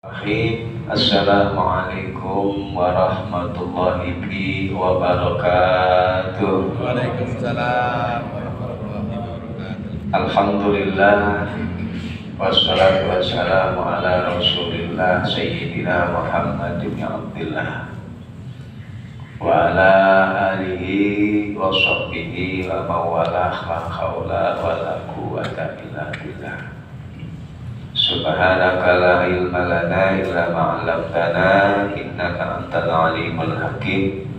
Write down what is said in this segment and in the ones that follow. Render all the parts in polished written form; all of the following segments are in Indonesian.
Assalamualaikum warahmatullahi wabarakatuh. Waalaikumsalam warahmatullahi wabarakatuh. Alhamdulillah wassalatu wassalamu ala rasulillah sayyidina Muhammad bin Abdillah wa ala alihi wa sahbihi wa mawalah la hawla wa la quwwata illa billah. Subhanaka la ilma lana illa ma 'allamtana innaka antal alimul hakim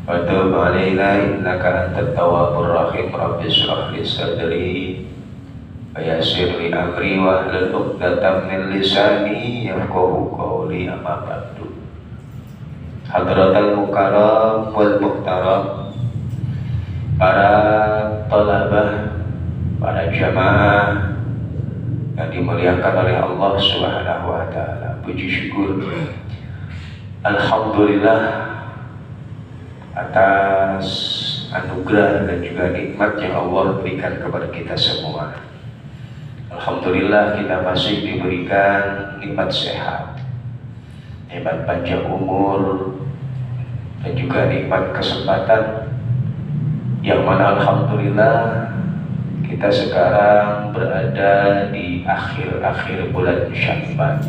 wa tub 'alaina innaka antat tawwabur rahim. Rabbi shrah li sadri wa yassir li amri wa hlul 'uqdatam min lisani yafqahu qawli. Amma ba'du. Hadratal mukarram wal muhtaram, para talabah, para jamaah yang dimuliakan oleh Allah Subhanahu wa taala. Puji syukur alhamdulillah atas anugerah dan juga nikmat yang Allah berikan kepada kita semua. Alhamdulillah kita masih diberikan nikmat sehat, nikmat panjang umur, dan juga nikmat kesempatan yang mana alhamdulillah kita sekarang berada di akhir-akhir bulan Sya'ban,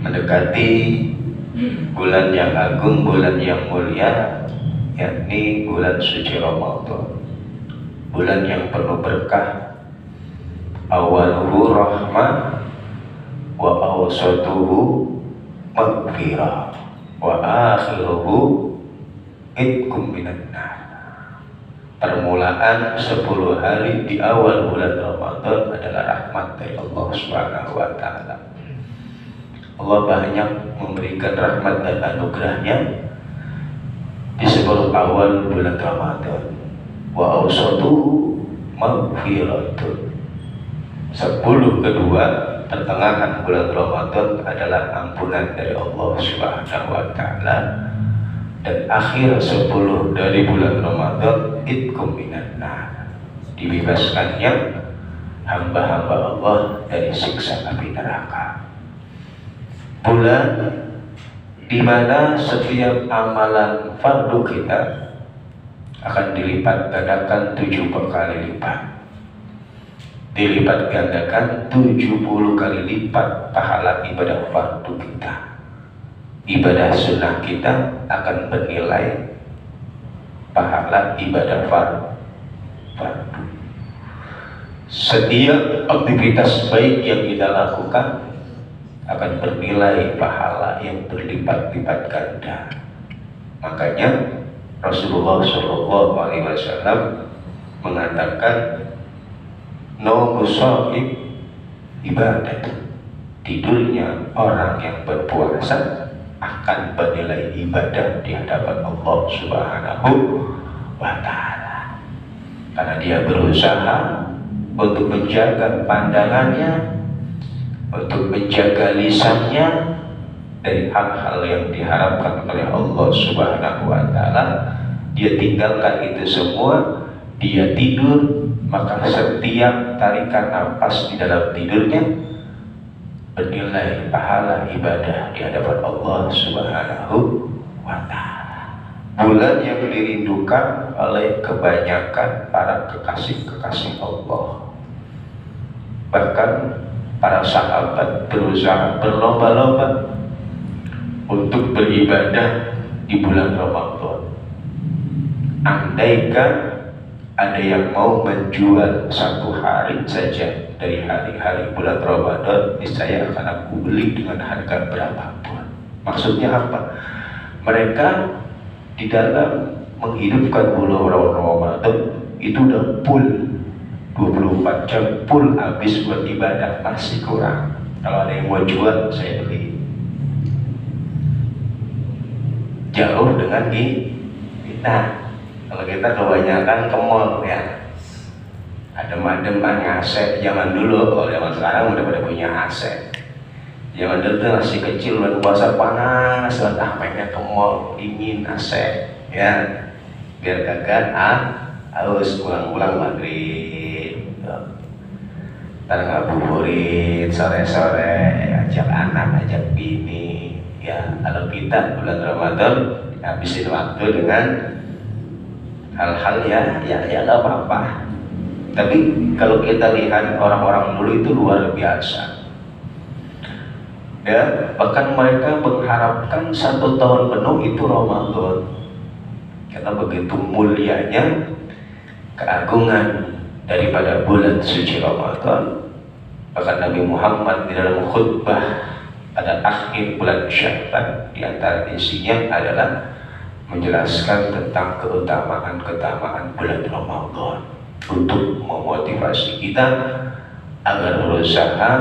mendekati bulan yang agung, bulan yang mulia, yakni bulan suci Ramadan, bulan yang penuh berkah. Awaluhu rahmah wa awsatuhu maghfirah wa akhiruhu itkum minan nar. Permulaan 10 hari di awal bulan Ramadan adalah rahmat dari Allah Subhanahu wa taala. Allah banyak memberikan rahmat dan anugerahnya di 10 awal bulan Ramadan. Wa awsatuhu maghfiratun. 10 kedua pertengahan bulan Ramadan adalah ampunan dari Allah Subhanahu wa taala. Dan akhir 10 dari bulan Ramadan itkum minan nar, dibebaskannya hamba-hamba Allah dari siksa api neraka. Bulan di mana setiap amalan fardu kita akan dilipat gandakan 70 kali lipat, dilipat gandakan 70 kali lipat pahala ibadah fardu kita. Ibadah sunnah kita akan bernilai pahala ibadah fardu. Setiap aktivitas baik yang kita lakukan akan bernilai pahala yang berlipat-lipat ganda. Makanya Rasulullah SAW mengatakan naumu sha'im ibadah. Tidurnya orang yang berpuasa akan bernilai ibadah di hadapan Allah Subhanahu wa taala. Karena dia berusaha untuk menjaga pandangannya, untuk menjaga lisannya dari hal-hal yang diharapkan oleh Allah Subhanahu wa taala. Dia tinggalkan itu semua, dia tidur, maka setiap tarikan nafas di dalam tidurnya bernilai pahala ibadah di hadapan Allah Subhanahu wa taala. Bulan yang dirindukan oleh kebanyakan para kekasih-kekasih Allah. Bahkan para sahabat berusaha berlomba-lomba untuk beribadah di bulan Ramadan. Andaikan ada yang mau menjual 1 hari saja dari hari-hari bulan Ramadan, niscaya akan aku beli dengan harga berapapun. Maksudnya apa? Mereka di dalam menghidupkan bulan Ramadan itu udah full 24 jam full habis buat ibadah, masih kurang. Kalau ada yang mau jual, saya beli. Jauh dengan kita. Kalau kita kebanyakan ke mall ya, adem-adem AC. Zaman dulu, kalau zaman sekarang udah pada punya AC. Zaman dulu tuh masih kecil, bulan puasa panas, pengen ke mall, dingin, AC ya, biar kagak haus pulang-pulang maghrib. ntar ngabuburit sore-sore, ajak anak, ajak bini. Ya, kalau kita bulan Ramadan habisin waktu dengan hal-hal ya nggak apa-apa. Tapi kalau kita lihat orang-orang dulu itu luar biasa. Ya, bahkan mereka mengharapkan 1 tahun penuh itu Ramadan, karena begitu mulianya, keagungan daripada bulan suci Ramadan. Bahkan Nabi Muhammad di dalam khutbah pada akhir bulan Sya'ban, di antara isinya adalah menjelaskan tentang keutamaan bulan Ramadan, untuk memotivasi kita agar berusaha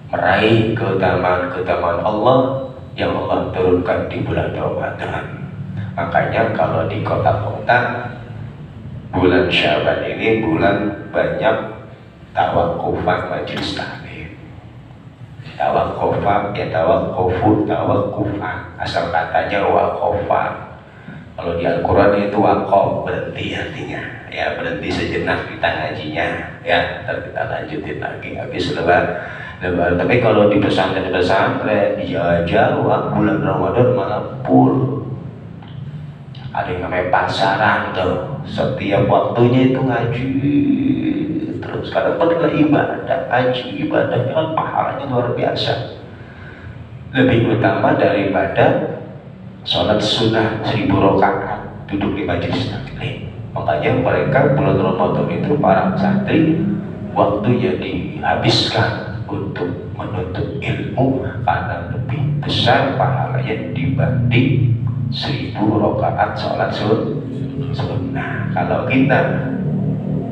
meraih keutamaan Allah yang Allah turunkan di bulan Ramadan. Makanya kalau di kota-kota bulan Sya'ban ini bulan banyak tawakufan majelis taklim. Tawakufan ya tawakufan, asal katanya wakofan. Kalau di Al-Quran itu wakof, berhenti artinya, ya berhenti sejenak kita ngajinya, ya ntar kita lanjutin lagi habis lebaran. Tapi kalau di pesantren di Jawa bulan Ramadan malah full. Ada yang namanya pasaran tuh, setiap waktunya itu ngaji terus. Karena padahal ibadah, ngaji ibadahnya kan pahalanya luar biasa, lebih utama daripada sholat sunnah 1000 rakaat duduk di majelis taklim. Makanya mereka bulan Ramadan itu para santri waktunya dihabiskan untuk menuntut ilmu, karena lebih besar pahalanya dibanding 1000 rakaat sholat sunnah. Kalau kita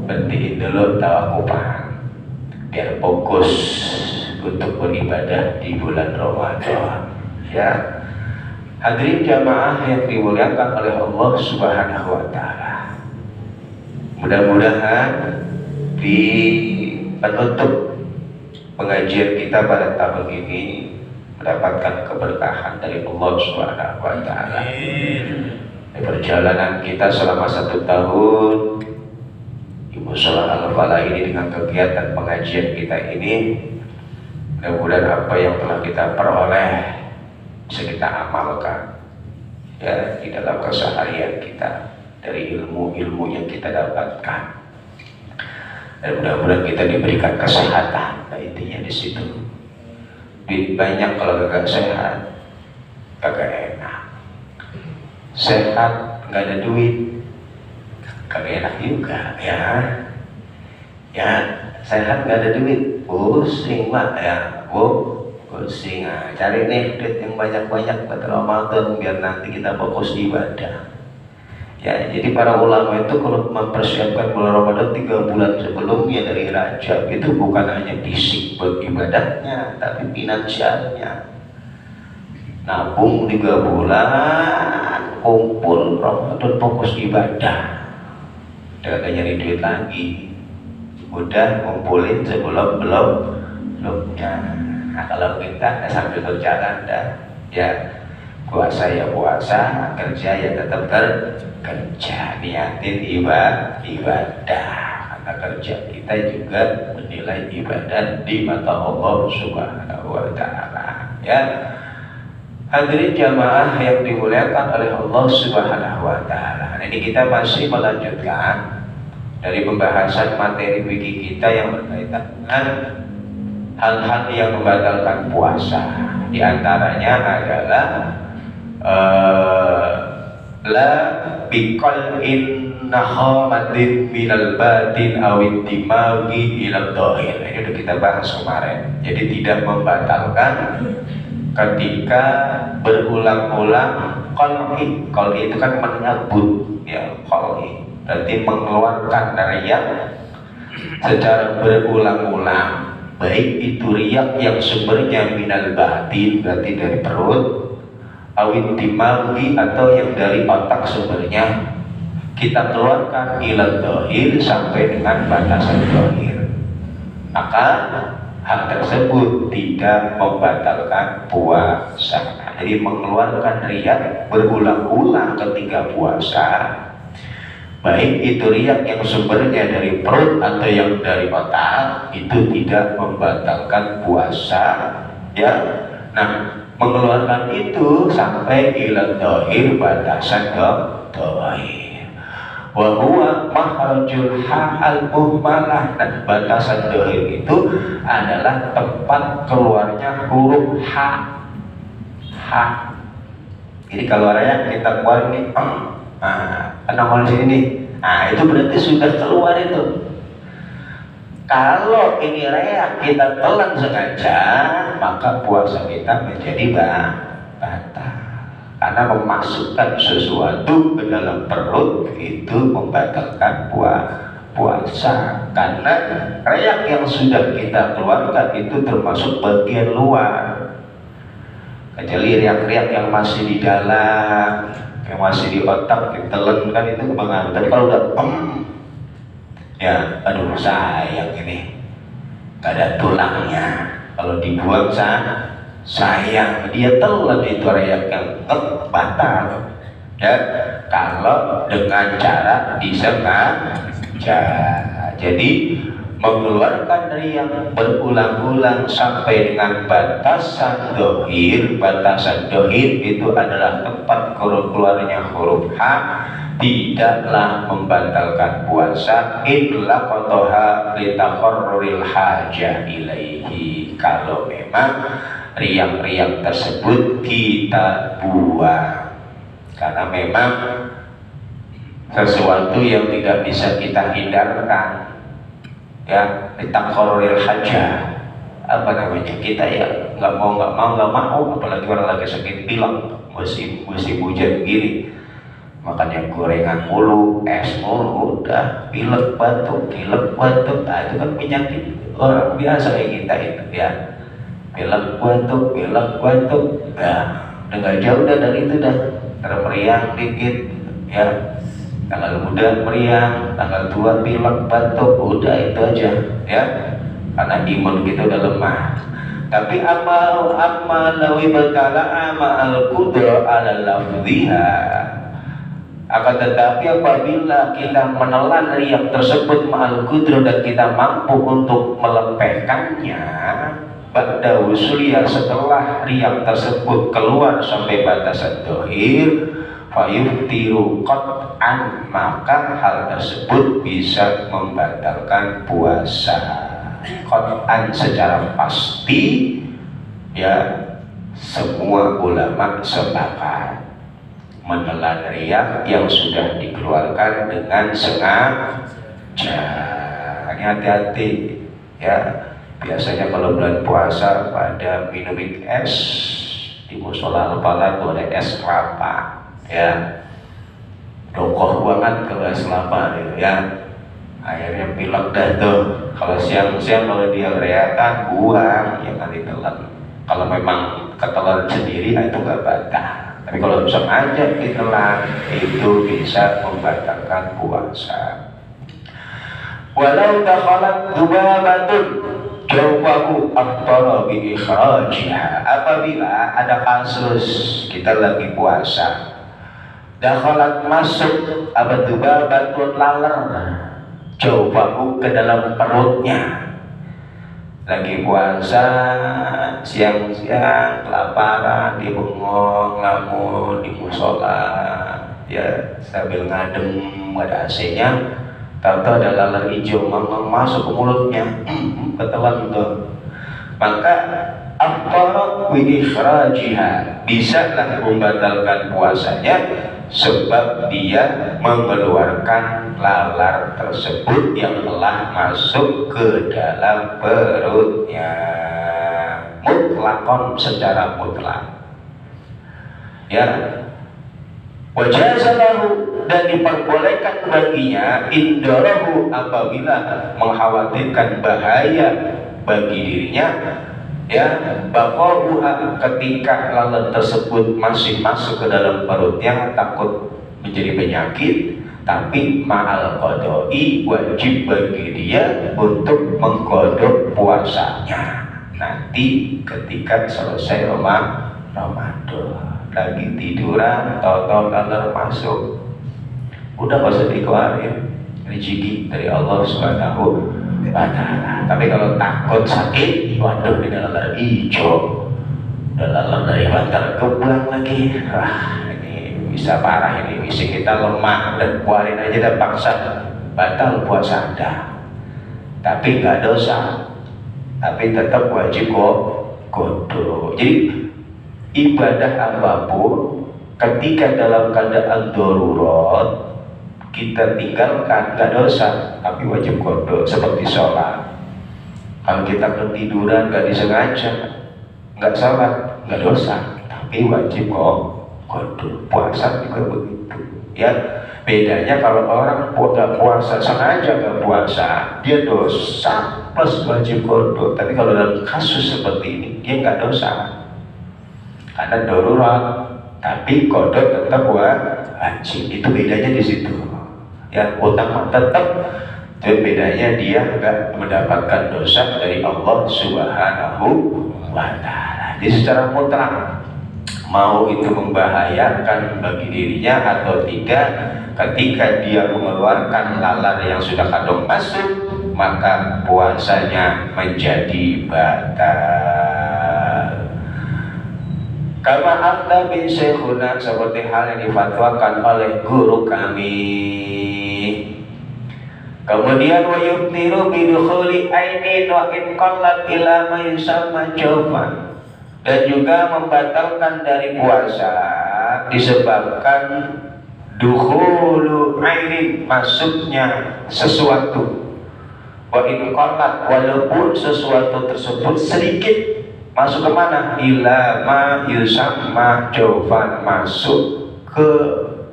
berhenti dulu tawakufan biar fokus untuk beribadah di bulan Ramadan, ya. Hadirin jamaah yang dimuliakan oleh Allah Subhanahu wa Ta'ala, mudah-mudahan di penutup pengajian kita pada tahun ini mendapatkan keberkahan dari Allah Subhanahu wa Ta'ala. Di perjalanan kita selama 1 tahun di Mushola Al-Falah ini, dengan kegiatan pengajian kita ini, mudah-mudahan apa yang telah kita peroleh bisa kita amalkan, ya, di dalam keseharian kita dari ilmu-ilmu yang kita dapatkan. Dan mudah-mudahan kita diberikan kesehatan. Nah, intinya di situ. Duit banyak kalau gak sehat, kagak enak. Sehat nggak ada duit, kagak enak juga, ya. Ya, sehat nggak ada duit, pusing mak, ya, pusing. Nah, cari nih duit yang banyak-banyak buat Ramadan biar nanti kita fokus ibadah. Ya, jadi para ulama itu kalau mempersiapkan bulan Ramadan 3 bulan sebelumnya dari Rajab itu bukan hanya fisik buat ibadahnya, tapi finansialnya. Nabung 3 bulan, kumpul Ramadan fokus ibadah. Udah nyari duit lagi, udah ngumpulin sebelum belumnya. Nah, kalau kita sambil berjalan ya puasa ya puasa, kerja ya tetap kerja, niatin ibadah. Karena kerja kita juga menilai ibadah di mata Allah Subhanahu wa Ta'ala, ya. Hadirin jamaah yang dimuliakan oleh Allah Subhanahu wa Ta'ala. Ini kita masih melanjutkan dari pembahasan materi fikih kita yang berkaitan dengan hal-hal yang membatalkan puasa. Di antaranya adalah la biqal'in nahamatin minal batin awid dimagi ilal dohir. Ini udah kita bahas kemarin. Jadi tidak membatalkan ketika berulang-ulang qal'i. Qal'i itu kan menyebut, ya, qal'i berarti mengeluarkan riya secara berulang-ulang, baik itu riya yang sumbernya minal batin berarti dari perut, awid dimagi atau yang dari otak sumbernya, kita keluarkan ilal dohir sampai dengan batasan dohir, maka hal tersebut tidak membatalkan puasa. Jadi mengeluarkan riya berulang-ulang ketika puasa baik itu riak yang sumbernya dari perut atau yang dari otak, itu tidak membatalkan puasa, ya. Nah, mengeluarkan itu sampai ila dhahir, batasan dhahir. Wa huwa makhrajul ha al muhmalah. Dan batasan dhahir itu adalah tempat keluarnya huruf ha. Jadi kalau riak kita keluar ini nongol di sini nih. Nah, itu berarti sudah keluar itu. Kalau ini riak kita telan sengaja, maka puasa kita menjadi batal. Karena memasukkan sesuatu ke dalam perut itu membatalkan puasa. Karena riak yang sudah kita keluarkan itu termasuk bagian luar. Kecuali riak-riak yang masih di dalam, yang masih di otak, kita telan kan itu kebangan. Tapi kalau udah ya, aduh sayang ini gak ada tulangnya, kalau dibuang sayang, dia telan itu riak yang batal, ya. Kalau dengan cara disengaja, jadi mengeluarkan riak berulang-ulang sampai dengan batasan dohir. Batasan dohir itu adalah tempat keluarnya huruf H, tidaklah membatalkan puasa illa qataha litaqarruril haja ilaihi. Kalau memang riak-riak tersebut kita buang karena memang sesuatu yang tidak bisa kita hindarkan, ya. Litaqarruril haja, apa namanya, kita ya nggak mau, apalagi orang lagi sakit pilek, musim hujan begini, makannya gorengan mulu, es mulu, udah pilek batuk. Nah, itu kan penyakit orang biasa kayak kita itu, ya. Pilek batuk. Nah, nggak jauh dah dari itu dah, termeriang dikit, ya. Tanggal muda meriang, tanggal tua pilek batuk, udah itu aja, ya. Karena imun kita udah lemah. Tapi amma lawi batala al qudra ala lafdhiha. Akan tetapi apabila kita menelan riak tersebut ma'al qudra dan kita mampu untuk melepehkannya, ba'da wusuliya, setelah riak tersebut keluar sampai batasan dohir, fayuftiru qat'an, maka hal tersebut bisa membatalkan puasa qat'an secara pasti, ya. Semua ulama sepakat menelan riak yang sudah dikeluarkan dengan sengaja. Hati-hati, ya. Biasanya kalau bulan puasa pada minum es di musola kepala tuh ada es kelapa, ya. Dokoh banget kalau es kelapa gitu, ya. Akhirnya pilek dah tuh. Kalau siang-siang kalau dia riakan, buang, ya kan ditelan. Kalau memang ketelan sendiri, itu nggak batal. Tapi kalau sengaja ditelan, itu bisa membatalkan puasa. Walau dakhalat dhubabatun jawfahu aftara bi ikhrajiha. Apabila ada kasus kita lagi puasa, dakhalat masuk dhubabatun laler jawfahu ke dalam perutnya. Lagi puasa, siang-siang kelaparan, dia bengong, ngelamun di musola, ya, sambil ngadem, ada AC-nya, tahu-tahu ada laler hijau masuk ke mulutnya, ketelan tuh. Maka aftara bi ikhrajiha, bisalah membatalkan puasanya sebab dia mengeluarkan lalar tersebut yang telah masuk ke dalam perutnya mutlakon, secara mutlak, ya. Wajazalahu, dan diperbolehkan baginya indarahu, apabila mengkhawatirkan bahaya bagi dirinya, ya, baqauha, ketika lalat tersebut masih masuk ke dalam perutnya, takut menjadi penyakit, tapi ma'al qadoi, wajib bagi dia untuk mengqadha puasanya nanti ketika selesai Ramadan. Lagi tiduran, tahu-tahu lalat masuk, udah gak usah dikeluarin, rezeki dari Allah Subhanahu wa Ta'ala. Tapi kalau takut sakit, waduh ini lalar hijau, lalar dari bantar kebuang lagi, wah ini bisa parah, ini bisa kita lemah dan keluarin aja dan paksa batal puasa Anda. Tapi nggak dosa, tapi tetap wajib qada. Jadi ibadah apapun ketika dalam keadaan darurat kita tinggalkan nggak dosa, tapi wajib qada. Seperti sholat, kalau kita ketiduran nggak disengaja nggak sholat nggak dosa, tapi wajib qada. Puasa juga begitu ya. Bedanya kalau orang nggak puasa, sengaja nggak puasa, dia dosa plus wajib qada. Tapi kalau dalam kasus seperti ini dia nggak dosa karena darurat, tapi qada tetap wajib. Itu bedanya di situ ya. Utang tetap, itu bedanya dia nggak mendapatkan dosa dari Allah Subhanahu wa Ta'ala. Jadi secara mutlak mau itu membahayakan bagi dirinya atau tidak, ketika dia mengeluarkan lalar yang sudah kandung masuk, maka puasanya menjadi batal. Kama akta bin syekhuna, seperti hal yang difatwakan oleh guru kami. Kemudian wa yubtiru bidukhuli ainin wa in qallat ila ma yusamma jawfan, dan juga membatalkan dari puasa disebabkan dukhulu ainin, masuknya sesuatu, wa in qallat, walaupun sesuatu tersebut sedikit. Masuk ke mana? Ila ma yusamma jawfan, masuk ke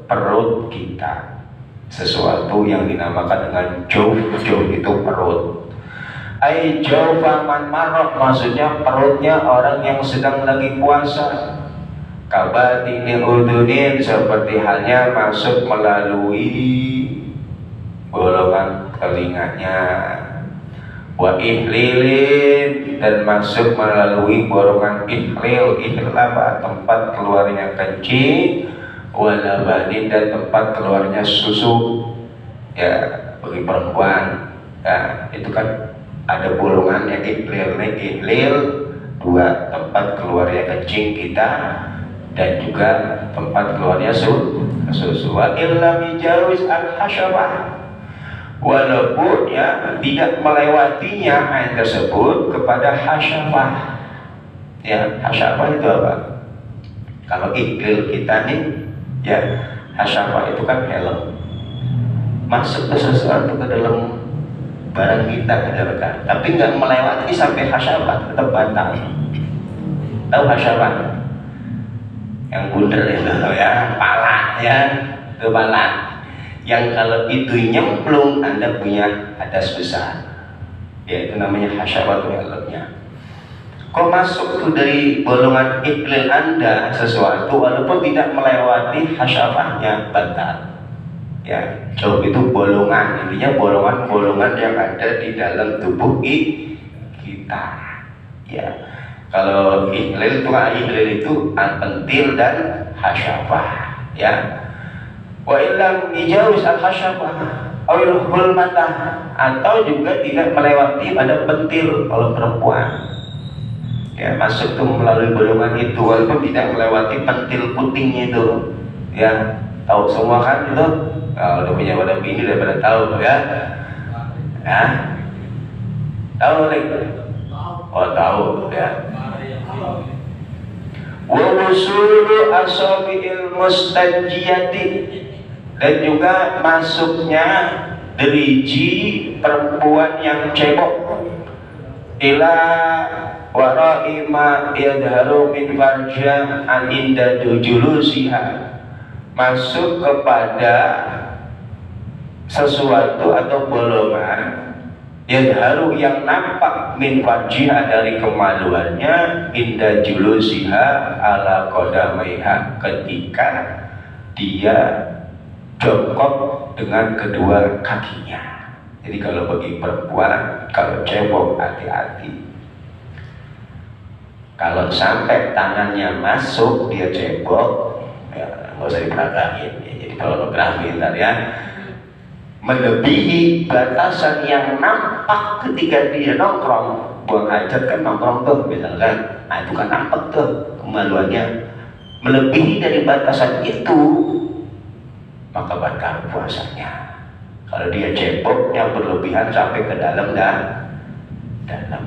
perut kita. Sesuatu yang dinamakan dengan jawf itu perut. Ai jawfa man marok, maksudnya perutnya orang yang sedang lagi puasa. Kabatini udunin, seperti halnya masuk melalui bolongan telinganya. Wa ihlilin, dan masuk melalui bolongan ihlil. Ihlil apa? Tempat keluarnya kencing. Walabanin, dan tempat keluarnya susu ya bagi perempuan ya. Itu kan ada bolongannya, ihlil dua, tempat keluarnya kencing kita dan juga tempat keluarnya susu. Wa illa mijawiz al-hasyabah, walaupun ya tidak melewatinya air tersebut kepada hasyabah. Ya, hasyabah itu apa? Kalau ihlil kita nih ya, hasyabah itu kan helm, masuk ke sesuatu ke dalam barang kita misalkan, tapi nggak melewati sampai hasyabah, tetap batal. Tahu hasyabah? Yang bundar itu ya, pala ya, itu pala. Yang kalau itu nyemplung Anda punya hadas besar, ya itu namanya hasyabah, itu helmnya. Kok masuk tuh dari bolongan ihlil Anda sesuatu walaupun tidak melewati hasyabahnya, batal. Ya, jauh itu bolongan, intinya bolongan-bolongan yang ada di dalam tubuh kita. Ya, kalau ihlil itu pentil dan hasyabah. Ya, wa illam ijawiz al hasyabah awil hulmatah, atau juga tidak melewati pada pentil kalau perempuan. Ya, masuk tuh melalui bolongan itu walaupun tidak melewati pentil putingnya itu. Ya, tahu semua kan itu? Kalau udah punya pada bini udah pada tahu ya. Ya, tahu lagi? Oh tahu ya. Wa wusulu asabiil mustanjiyati, dan juga masuknya deriji perempuan yang cebok ila warai ma yadharu min farjah an inda julusiha, masuk kepada sesuatu atau bolongan yadharu yang nampak min farjiha dari kemaluannya inda julusiha ala qadamaiha, ketika dia jongkok dengan kedua kakinya. Jadi kalau bagi perempuan kalau cebok hati-hati. Kalau sampai tangannya masuk dia cebok, ya, nggak usah diperagain ya, jadi pornografi ntar ya, melebihi batasan yang nampak ketika dia nongkrong. Buang hajat kan nongkrong tuh misalkan, nah itu kan nampak tuh kemaluannya. Melebihi dari batasan itu maka batal puasanya. Kalau dia cebok yang berlebihan sampai ke dalam dan dalam,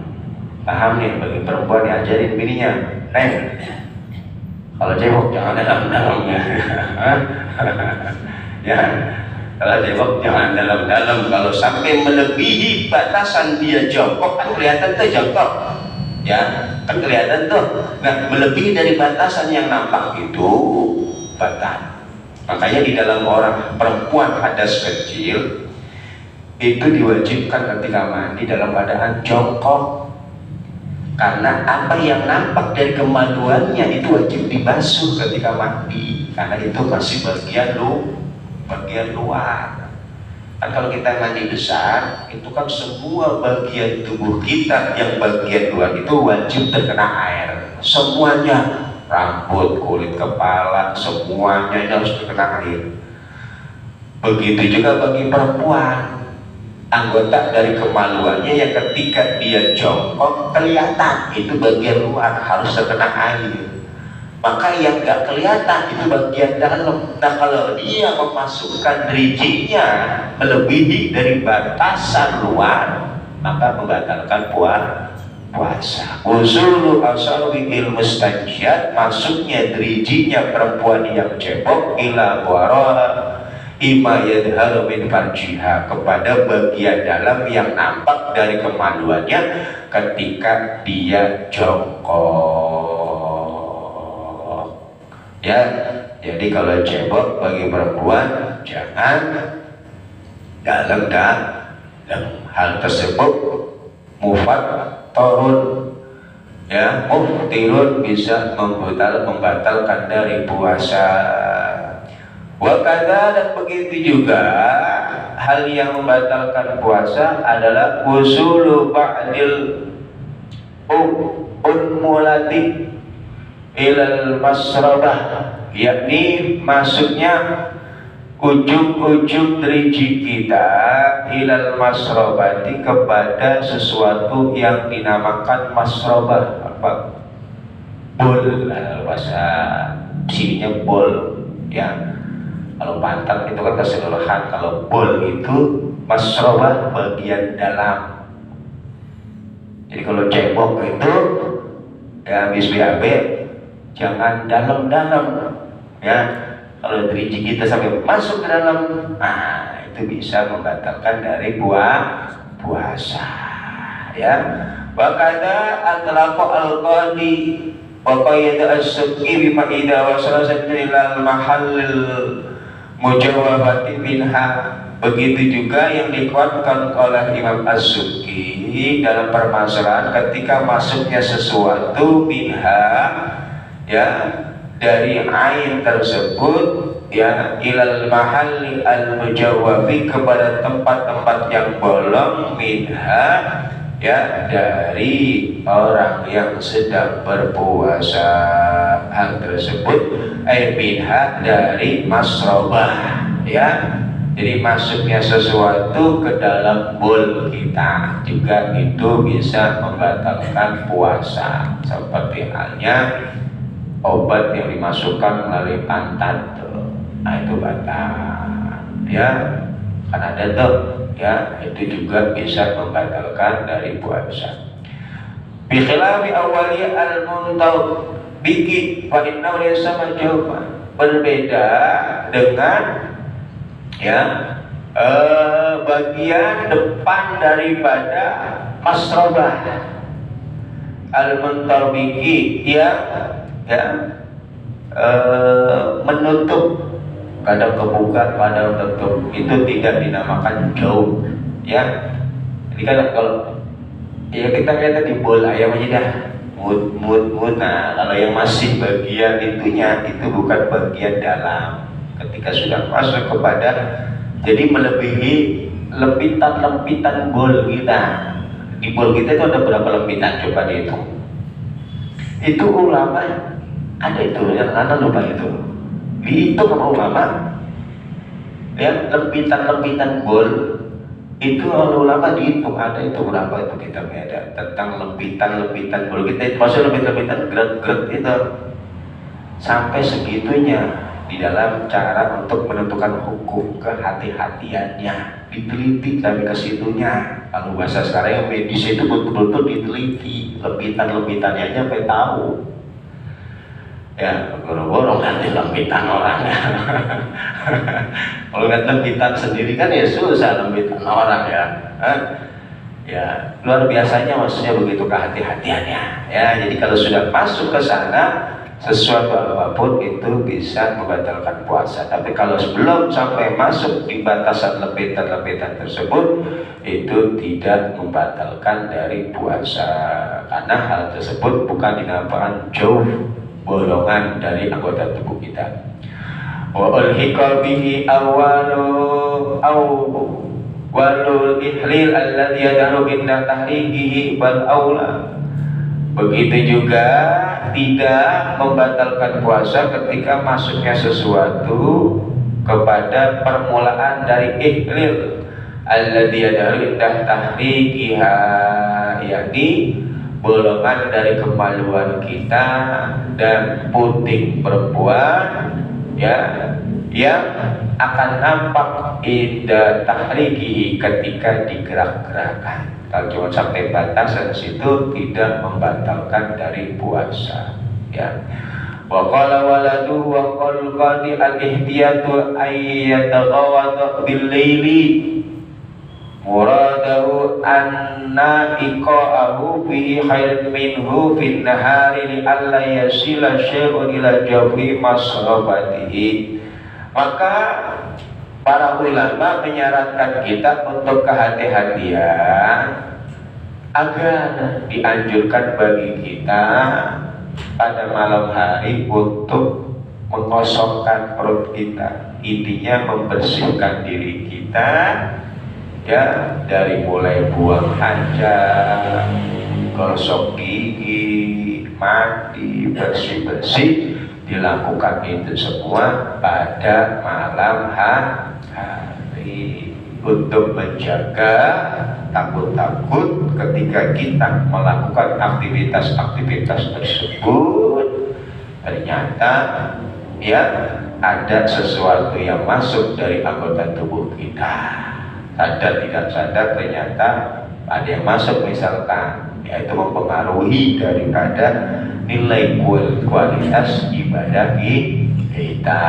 paham nih, bagi perempuan diajarin bininya, Neng, kalau cebok jangan dalam-dalam ya. Ya, kalau cebok jangan dalam-dalam. Kalau sampai melebihi batasan dia jongkok, kan kelihatan tuh jongkok, ya kan kelihatan tuh. Nah, melebihi dari batasan yang nampak itu batal. Makanya di dalam orang perempuan hadas kecil itu diwajibkan ketika mandi dalam keadaan jongkok, karena apa yang nampak dari kemaluannya itu wajib dibasuh ketika mandi, karena itu masih bagian luar. Kan kalau kita mandi besar itu kan semua bagian tubuh kita yang bagian luar itu wajib terkena air semuanya, rambut, kulit kepala, semuanya ini harus terkena air. Begitu juga bagi perempuan, anggota dari kemaluannya yang ketika dia jongkok kelihatan itu bagian luar harus terkena air. Maka yang gak kelihatan itu bagian dalam. Nah, kalau dia memasukkan drijinya melebihi dari batasan luar, maka membatalkan puasa. Usulu asabiil mustanjat, masuknya drijinya perempuan yang cebok ila wara ima yadharu min farjiha, kepada bagian dalam yang nampak dari kemaluannya ketika dia jongkok. Ya, jadi kalau cebok bagi perempuan jangan dalam. Hal tersebut mufattarun, ya, muftirun, bisa membatalkan dari puasa. Wakada, dan begitu juga hal yang membatalkan puasa adalah usulu ba'dil unmulati ilal masrabah, yakni masuknya ujung-ujung driji kita ilal masrobati, kepada sesuatu yang dinamakan masrobah. Apa? Bol, bahasa sininya bol, ya. Kalau pantat itu kan keseluruhan, kalau bol itu masrobah bagian dalam. Jadi kalau cebok itu ya habis BAB jangan dalam-dalam, ya. Kalau driji kita sampai masuk ke dalam, nah itu bisa membatalkan dari puasa, ya. Wakada atlaqo al-qadi wa qayyada as-suki bima idza wasala ilal mahallil mujawabati minha. Begitu juga yang dikuatkan oleh Imam As-Suki dalam permasalahan ketika masuknya sesuatu minha, ya, dari ain tersebut, ya, ilal mahalli al mujawabi, kepada tempat-tempat yang bolong, minha, ya, dari orang yang sedang berpuasa. Hal tersebut minha, dari masrobah, ya. Jadi masuknya sesuatu ke dalam bowl kita juga itu bisa membatalkan puasa, seperti halnya obat yang dimasukkan melalui pantat tuh, nah itu batal, ya, kan ada tuh, ya, itu juga bisa membatalkan dari puasa. Bi khilafi awali al-muntau biki fa innahu laysa majhuban, berbeda dengan, ya, bagian depan daripada masrobah al-muntarbiki, ya, menutup, kadang kebuka kadang tertutup, itu tidak dinamakan jauh, ya. Jadi kan kalau, ya, kita lihat di bola ayam aja dah, mut. Nah, kalau yang masih bagian itunya itu bukan bagian dalam. Ketika sudah masuk kepada, jadi melebihi lempitan bol kita. Di bol kita itu ada berapa lempitan, coba dihitung. Itu ulama ada itu, yang anak lupa itu. Dihitung sama ulama, ya, lempitan bol itu oleh ulama dihitung, ada itu berapa itu kita beda tentang lempitan bol kita, maksud lempitan gerak itu sampai segitunya di dalam cara untuk menentukan hukum, kehati-hatiannya diteliti sampai ke situnya. Kalau bahasa sekarang yang medis itu betul-betul diteliti lempitannya aja sampai tahu. Ya, boro-boro ganti lempitan orang ya. Kalau nggak lempitan sendiri kan ya susah lempitan orang ya. Ya, luar biasanya maksudnya begitu kehati-hatiannya. Ya, jadi kalau sudah masuk ke sana, sesuatu apapun itu bisa membatalkan puasa. Tapi kalau sebelum sampai masuk di batasan lempitan tersebut, itu tidak membatalkan dari puasa, karena hal tersebut bukan dinamakan jauh bolongan dari anggota tubuh kita. Wa ulhiqa bihi walul ihlil alladhi yadaru inda tahriqihi bal aula. Begitu juga tidak membatalkan puasa ketika masuknya sesuatu kepada permulaan dari ihlil alladhi yadaru inda tahriqiha, yakni bolongan dari kemaluan kita dan puting perempuan, ya, yang akan nampak indah tahriki ketika digerak-gerakkan. Kalau cuma sampai batasan situ tidak membatalkan dari puasa, ya. Wa qala waladu wa qul qadi al-ihtiyatu ayyataghawadu bil laili muradahu anna iqa'ahu fi khairin minhu fin nahari li alla yasila syai'un ila jawfi masrabatihi. Maka para ulama menyarankan kita untuk kehati-hatian agar dianjurkan bagi kita pada malam hari untuk mengosongkan perut kita, intinya membersihkan diri kita, ya, dari mulai buang hajat, gosok gigi, mandi, bersih-bersih, dilakukan itu semua pada malam hari untuk menjaga takut-takut ketika kita melakukan aktivitas tersebut ternyata, ya, ada sesuatu yang masuk dari anggota tubuh kita. Sadar tidak sadar ternyata ada yang masuk, misalkan yaitu mempengaruhi daripada nilai kualitas ibadah kita.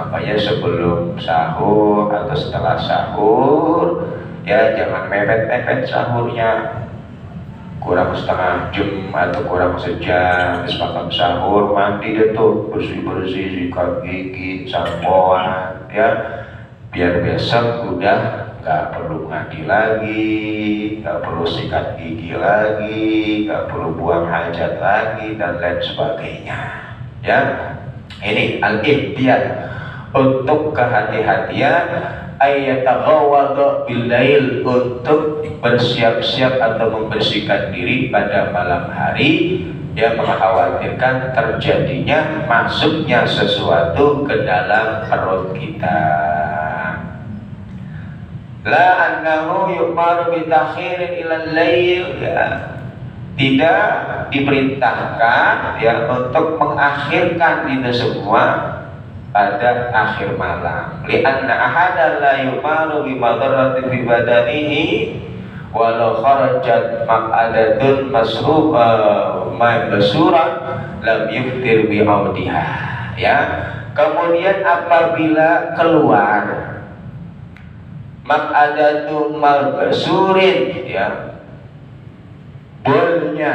Makanya sebelum sahur atau setelah sahur, ya, jangan mepet-mepet sahurnya, kurang setengah jam atau kurang sejam habis makan sahur, mandi deh tuh, bersih-bersih, sikat gigi, sampoan, ya, biar besok udah gak perlu ngaji lagi, gak perlu sikat gigi lagi, gak perlu buang hajat lagi, dan lain sebagainya, ya. Ini al-ihtiyat, untuk kehati-hatian, ayyataghawwadu bil-lail, untuk bersiap-siap atau membersihkan diri pada malam hari, yang mengkhawatirkan terjadinya masuknya sesuatu ke dalam perut kita. La annahu yu'maru bitakhirin ilal lail, ya, tidak diperintahkan, ya, untuk mengakhirkan itu semua pada akhir malam. Li'anna ahadan la yu'maru bimadaratin fi badanihi walau kharajat maq'adatun masruran lam yuftir bi'audiha, ya. Kemudian apabila keluar maq'adatun masrurin, ya, bolnya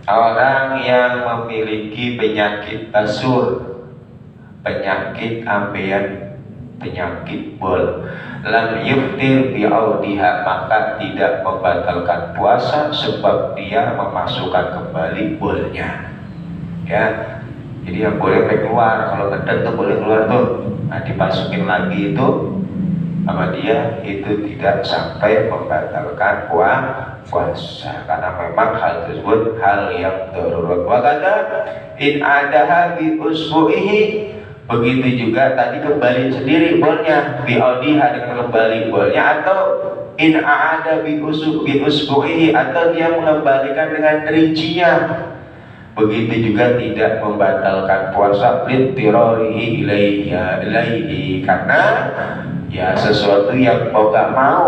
orang yang memiliki penyakit basur, penyakit ambeien, penyakit bol, lam yuftir bi'audiha, maka tidak membatalkan puasa sebab dia memasukkan kembali bolnya, ya. Jadi yang boleh keluar, kalau ngedek tuh boleh keluar tuh, nah dimasukin lagi itu sama dia, itu tidak sampai membatalkan puasa, karena memang hal tersebut hal yang darurat. Wa kata in adaha bi usbu'ihi Begitu juga tadi kembali sendiri bolnya bi'audiha dengan kembali bolnya, atau in a'ada bi'usbu'ihi, atau dia mengembalikan dengan rincinya. Begitu juga tidak membatalkan puasa littirorihi ilaihi, karena ya sesuatu yang mau gak mau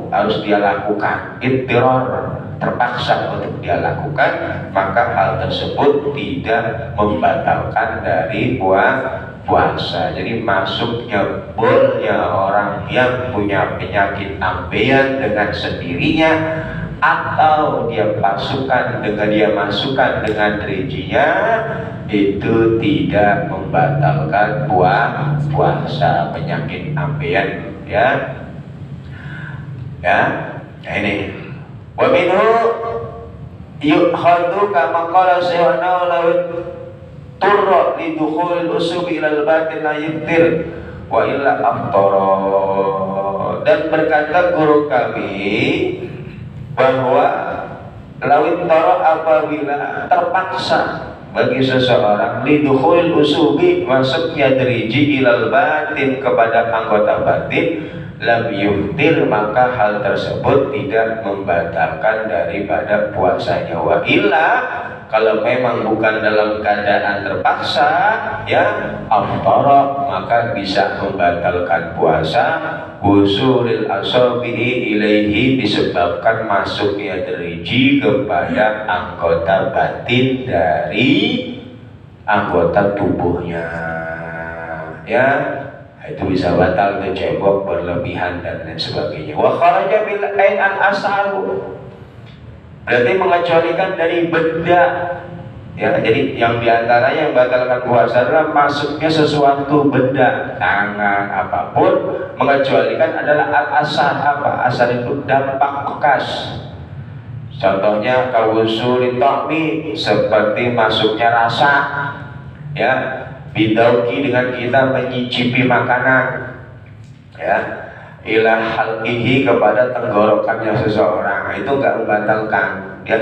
harus dia lakukan, ittiror, terpaksa untuk dia lakukan, maka hal tersebut tidak membatalkan dari puasa. Jadi masuknya bolnya orang yang punya penyakit ambeien dengan sendirinya, atau dia masukkan dengan rincinya, itu tidak membatalkan puasa penyakit ambeien, ya. Nah ini wa minhu yukhadu kama qala sayyidina lawit turra li dukhulil usubi ilal batin la yiftir wa illa aftara. Dan berkata guru kami bahwa lawit toro apabila terpaksa bagi seseorang lidukhul usubi, masuknya driji ilal batin, kepada anggota batin, lam yuftir, maka hal tersebut tidak membatalkan daripada puasanya. Wa illa, kalau memang bukan dalam keadaan terpaksa, ya aftara, maka bisa membatalkan puasa. Wusulil asabihi ilaihi, disebabkan masuknya driji kepada anggota batin dari anggota tubuhnya, ya. Itu bisa batal, itu cebok, berlebihan dan lain sebagainya. Wa kharaja bil ain al asaru, berarti mengecualikan dari benda, ya. Jadi yang diantaranya yang batalkan puasa adalah masuknya sesuatu benda, tangan, apapun, mengecualikan adalah al-asar. Apa? Asar itu dampak bekas. Contohnya kawusulin ta'mi, seperti masuknya rasa, ya. Bidauki, dengan kita menyicipi makanan, ya. Ila halqihi, kepada tenggorokannya seseorang, itu enggak membatalkan.